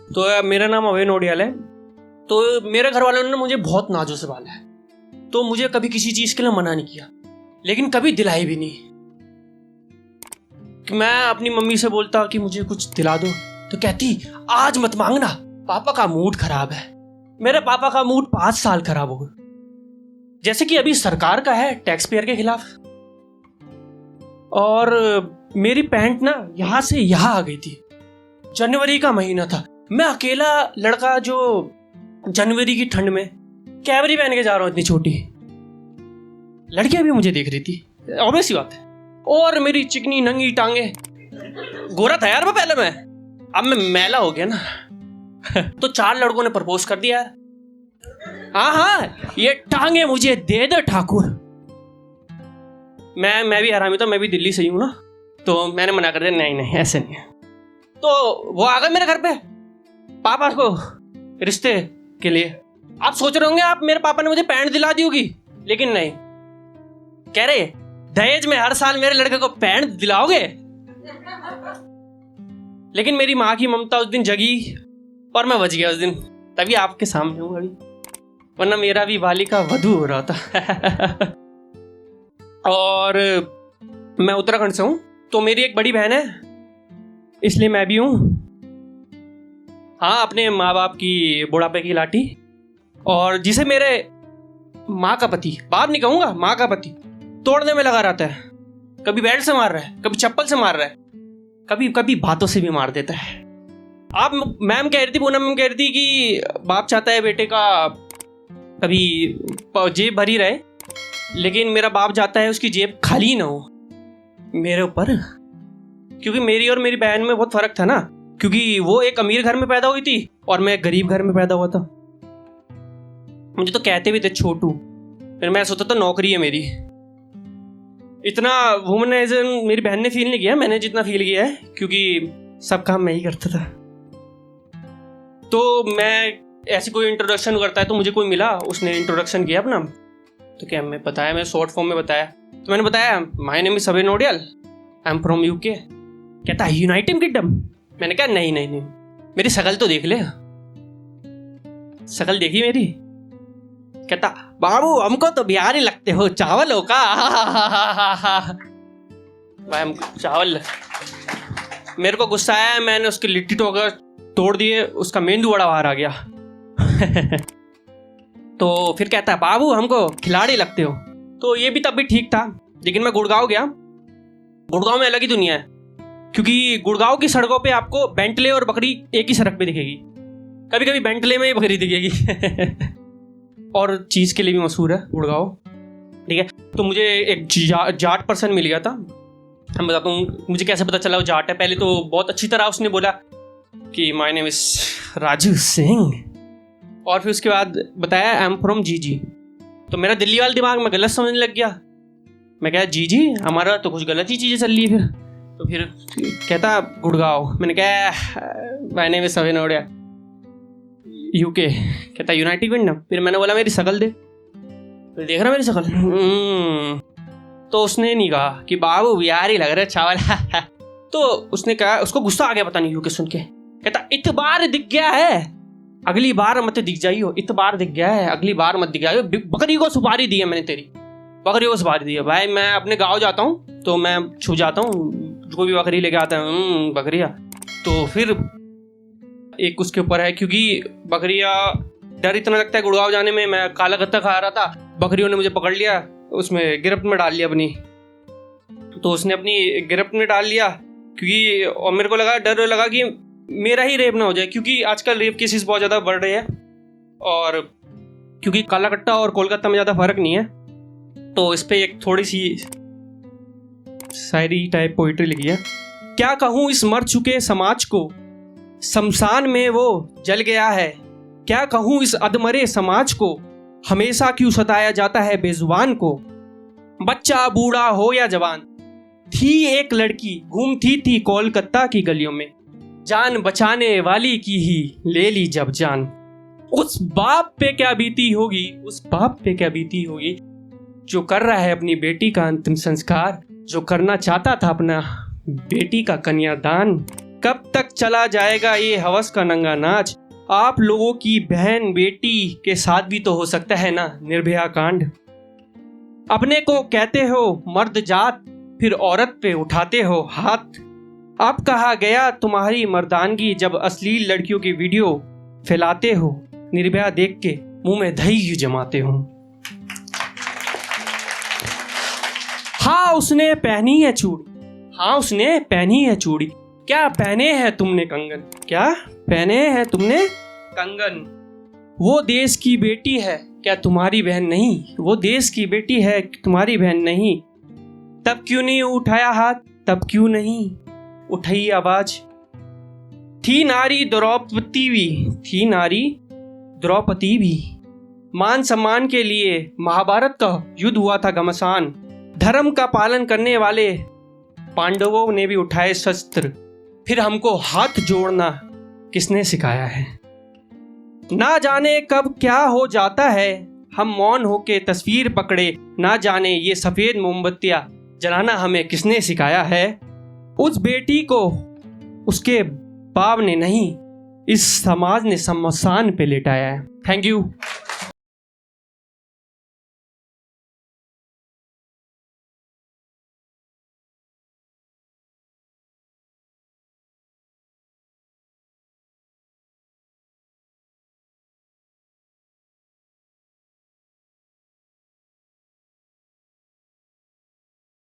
तो मेरा नाम अभय नोडियाल है। तो मेरे घर वालों ने मुझे बहुत नाजों से पाला है, तो मुझे कभी किसी चीज के लिए मना नहीं किया, लेकिन कभी दिलाई भी नहीं। कि मैं अपनी मम्मी से बोलता कि मुझे कुछ दिला दो, तो कहती आज मत मांगना, पापा का मूड खराब है। मेरे पापा का मूड 5 साल खराब हो गया, जैसे कि अभी सरकार का है टैक्स पेयर के खिलाफ। और मेरी पैंट ना यहां से यहां आ गई थी। जनवरी का महीना था, मैं अकेला लड़का जो जनवरी की ठंड में कैवरी पहन के जा रहा हूं, इतनी छोटी। लड़कियां भी मुझे देख रही थी, ऑब्वियस सी बात है। और मेरी चिकनी नंगी टांगे, गोरा था यार मैं पहले, मैं अब मैं मैला हो गया ना। तो 4 लड़कों ने प्रपोज कर दिया यार। हाँ, ये टांगे मुझे दे दो ठाकुर। मैं भी हरामी था, मैं भी दिल्ली से ही हूं ना, तो मैंने मना कर दिया, नहीं ऐसे नहीं है। तो वो आ गए मेरे घर पे पापा को रिश्ते के लिए। आप सोच रहे होंगे आप मेरे पापा ने मुझे पैंट दिला दी होगी, लेकिन नहीं, कह रहे दहेज में हर साल मेरे लड़के को पैंट दिलाओगे। लेकिन मेरी माँ की ममता उस दिन जगी और मैं बच गया उस दिन, तभी आपके सामने हूँ अभी, वरना मेरा भी बालिका वधू हो रहा था। और मैं उत्तराखंड से हूँ, तो मेरी एक बड़ी बहन है, इसलिए मैं भी हूँ। हाँ, अपने माँ बाप की बुढ़ापे की लाठी, और जिसे मेरे माँ का पति, बाप नहीं कहूंगा, माँ का पति तोड़ने में लगा रहता है। कभी बेल्ट से मार रहा है, कभी चप्पल से मार रहा है, कभी कभी बातों से भी मार देता है। आप मैम कह रही थी, पूनम मैम कह रही थी कि बाप चाहता है बेटे का कभी जेब भरी रहे, लेकिन मेरा बाप चाहता है उसकी जेब खाली ना हो मेरे ऊपर। क्योंकि मेरी और मेरी बहन में बहुत फर्क था ना, क्योंकि वो एक अमीर घर में पैदा हुई थी और मैं एक गरीब घर में पैदा हुआ था। मुझे तो कहते भी थे छोटू, फिर मैं सोचता था नौकरी है मेरी। इतना वुमनाइजन मेरी बहन ने फील नहीं किया, मैंने जितना फील किया है, क्योंकि सब काम मैं ही करता था। तो मैं ऐसी कोई इंट्रोडक्शन करता है तो मुझे कोई मिला, उसने इंट्रोडक्शन किया अपना, तो क्या मैं बताया, मैं शॉर्ट फॉर्म में बताया। तो मैंने बताया my name is Abhay Nodiyal, I am from UK. कहता है यूनाइटेड किंगडम। मैंने कहा नहीं, मेरी शकल तो देख ले, शकल देखी मेरी। कहता बाबू हमको तो बिहारी लगते हो, चावल हो का। भाई चावल। मेरे को गुस्सा आया, मैंने उसकी लिट्टी टोकर तोड़ दिए, उसका मेंदू बड़ा बाहर आ गया। तो फिर कहता है बाबू हमको खिलाड़ी लगते हो। तो ये भी तब भी ठीक था, लेकिन मैं गुड़गांव गया। गुड़गांव में अलग ही दुनिया है, क्योंकि गुड़गांव की सड़कों पे आपको बेंटले और बकरी एक ही सड़क पे दिखेगी, कभी कभी बेंटले में ही बकरी दिखेगी। और चीज के लिए भी मशहूर है गुड़गांव, ठीक है। तो मुझे एक जाट पर्सन मिल गया था, मैं बताता हूँ मुझे कैसे पता चला वो जाट है। पहले तो बहुत अच्छी तरह उसने बोला कि my name is Raju Singh, और फिर उसके बाद बताया आई एम फ्रॉम जी। तो मेरा दिल्ली वाले दिमाग में गलत समझने लग गया। मैं कहा जी हमारा तो कुछ गलत ही चीज़ें चल रही है। तो फिर कहता गुड़गांव। मैंने कहा my name is Abhay Nodiyal, UK. कहता यूनाइटेड किंगडम। फिर मैंने बोला मेरी शकल दे, फिर देख रहा मेरी शकल। तो उसने नहीं कहा कि बाबू बिहारी लग रहे चावल। तो उसने कहा, उसको गुस्सा आ गया पता नहीं यूके सुन के। कहता इतबार दिख गया है, अगली बार मत दिख जाइयो। इतबार दिख गया है, अगली बार मत दिख जाइयो। बकरी को सुपारी दी है मैंने, तेरी बकरी को सुपारी दी है। भाई मैं अपने गाँव जाता हूँ तो मैं छू जाता हूँ, कोई भी बकरी लेके आता है बकरिया। तो फिर एक उसके ऊपर है, क्योंकि बकरिया डर इतना लगता है गुड़गांव जाने में। मैं काला गत्ता खा रहा था, बकरियों ने मुझे पकड़ लिया, उसमें गिरफ्त में डाल लिया अपनी। तो उसने अपनी गिरफ्त में डाल लिया, क्योंकि और मेरे को लगा, डर लगा कि मेरा ही रेप ना हो जाए, क्योंकि आजकल रेप केसेस बहुत ज़्यादा बढ़ रहे हैं। और क्योंकि काला कट्टा और कोलकाता में ज़्यादा फर्क नहीं है, तो इस पर एक थोड़ी सी शायरी टाइप पोइट्री लिखी है। क्या कहूँ इस मर चुके समाज को, शमशान में वो जल गया है। क्या कहूँ इस अधमरे समाज को, हमेशा क्यों सताया जाता है बेजुबान को। बच्चा बूढ़ा हो या जवान, थी एक लड़की घूमती थी कोलकाता की गलियों में, जान बचाने वाली की ही ले ली जब जान। उस बाप पे क्या बीती होगी, उस बाप पे क्या बीती होगी जो कर रहा है अपनी बेटी का अंतिम संस्कार, जो करना चाहता था अपना बेटी का कन्यादान। कब तक चला जाएगा ये हवस का नंगा नाच? आप लोगों की बहन बेटी के साथ भी तो हो सकता है ना निर्भया कांड। अपने को कहते हो मर्द जात, फिर औरत पे उठाते हो हाथ। अब कहा गया तुम्हारी मर्दानगी जब अश्लील लड़कियों की वीडियो फैलाते हो, निर्भया देख के मुंह में दही जमाते हो। हाँ उसने पहनी है चूड़ी, हाँ उसने पहनी है चूड़ी, क्या पहने हैं तुमने कंगन, क्या पहने हैं तुमने कंगन। वो देश की बेटी है क्या तुम्हारी बहन नहीं, वो देश की बेटी है तुम्हारी बहन नहीं। तब क्यों नहीं उठाया हाथ, तब क्यों नहीं उठाई आवाज। थी नारी द्रौपदी भी, थी नारी द्रौपदी भी, मान सम्मान के लिए महाभारत का युद्ध हुआ था घमासान। धर्म का पालन करने वाले पांडवों ने भी उठाए शस्त्र, फिर हमको हाथ जोड़ना किसने सिखाया है। ना जाने कब क्या हो जाता है, हम मौन होके तस्वीर पकड़े, ना जाने ये सफेद मोमबत्तियां जलाना हमें किसने सिखाया है। उस बेटी को उसके बाप ने नहीं, इस समाज ने शमशान पे लेटाया है। Thank you.